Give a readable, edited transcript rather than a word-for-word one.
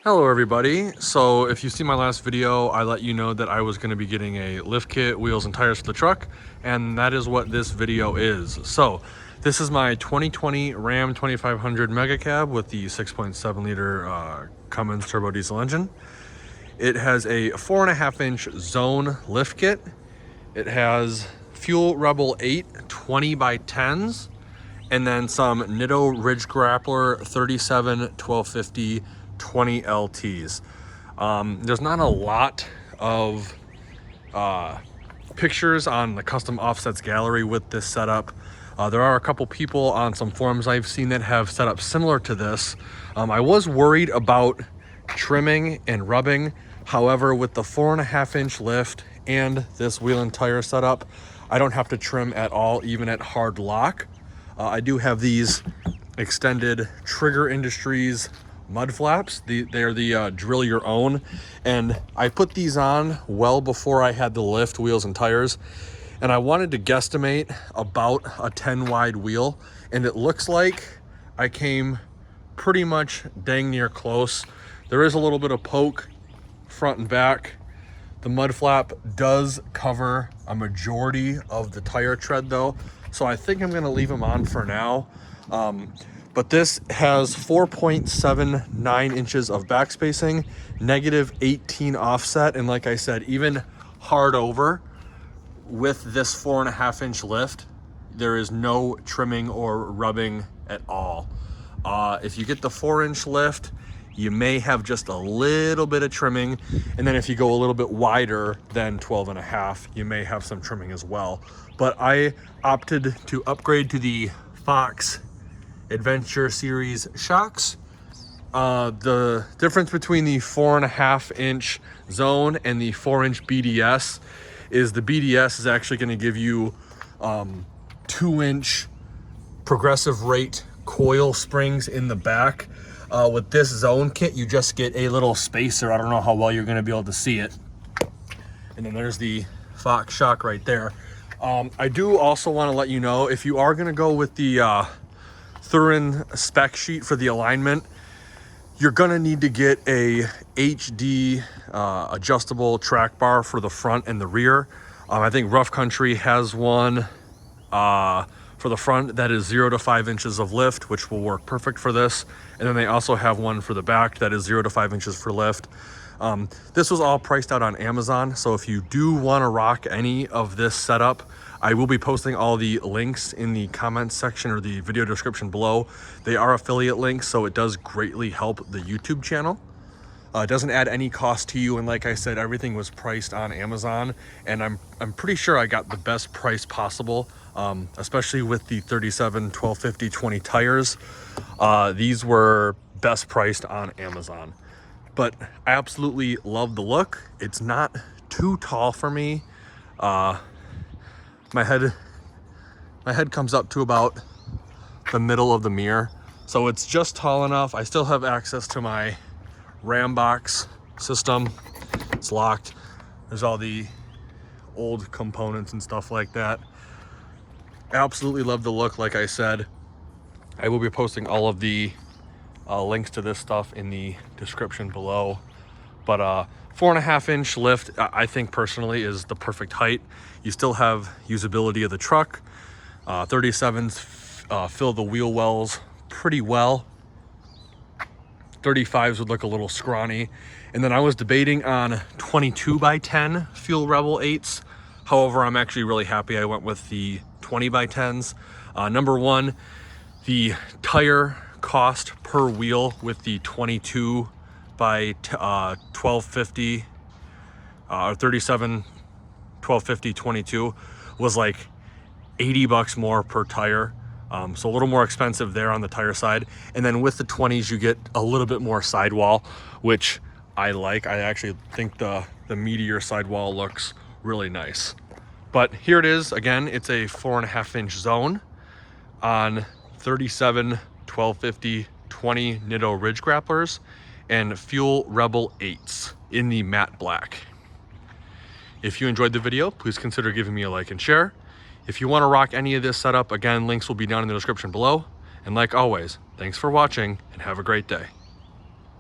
Hello everybody. So if you see my last video, I let you know that I was going to be getting a lift kit, wheels and tires for the truck, and that is what this video is. So this is my 2020 Ram 2500 Mega Cab with the 6.7 liter Cummins turbo diesel engine. It has a 4.5 inch zone lift kit. It has Fuel Rebel 8 20 by 10s, and then some Nitto Ridge Grappler 37 1250 20 LTs. There's not a lot of pictures on the custom offsets gallery with this setup. There are a couple people on some forums I've seen that have set up similar to this. I was worried about trimming and rubbing. However, with the 4.5 inch lift and this wheel and tire setup, I don't have to trim at all, even at hard lock. I do have these extended Trigger Industries mud flaps. They're the drill your own, and I put these on well before I had the lift, wheels and tires, and I wanted to guesstimate about a 10 wide wheel, and it looks like I came pretty much dang near close. There is a little bit of poke front and back. The mud flap does cover a majority of the tire tread though, so I think I'm going to leave them on for now. But this has 4.79 inches of back spacing, -18 offset, and like I said, even hard over with this 4.5 inch lift, there is no trimming or rubbing at all. If you get the 4 inch lift, you may have just a little bit of trimming, and then if you go a little bit wider than 12.5, you may have some trimming as well. But I opted to upgrade to the Fox Adventure Series shocks. The difference between the 4.5 inch zone and the 4 inch BDS is the BDS is actually going to give you 2 inch progressive rate coil springs in the back. With this zone kit, you just get a little spacer. I don't know how well you're going to be able to see it. And then there's the Fox shock right there. I do also want to let you know, if you are going to go with the Thurin spec sheet for the alignment, you're gonna need to get a HD adjustable track bar for the front and the rear. I think Rough Country has one for the front that is 0 to 5 inches of lift, which will work perfect for this. And then they also have one for the back that is 0 to 5 inches for lift. This was all priced out on Amazon, so if you do want to rock any of this setup, I will be posting all the links in the comments section or the video description below. They are affiliate links, so it does greatly help the YouTube channel. It doesn't add any cost to you, and like I said, everything was priced on Amazon, and I'm pretty sure I got the best price possible, especially with the 37 1250 20 tires. These were best priced on Amazon. But I absolutely love the look. It's not too tall for me. My head comes up to about the middle of the mirror, so it's just tall enough. I still have access to my Ram box system. It's locked. There's all the old components and stuff like that. Absolutely love the look. Like I said, I will be posting all of the links to this stuff in the description below. But 4.5 inch lift, I think personally, is the perfect height. You still have usability of the truck. 37s fill the wheel wells pretty well. 35s would look a little scrawny. And then I was debating on 22 by 10 Fuel Rebel 8s. However, I'm actually really happy I went with the 20 by 10s. Number one, the tire cost per wheel with the 22 by 1250 or 37 1250 22 was like 80 bucks more per tire, so a little more expensive there on the tire side. And then with the 20s you get a little bit more sidewall, which I like. I actually think the Meteor sidewall looks really nice. But here it is again. It's a 4.5 inch zone on 37 1250 20 Nitto Ridge grapplers and Fuel Rebel 8s in the matte black. If you enjoyed the video, please consider giving me a like and share. If you want to rock any of this setup, again, links will be down in the description below. And like always, thanks for watching and have a great day.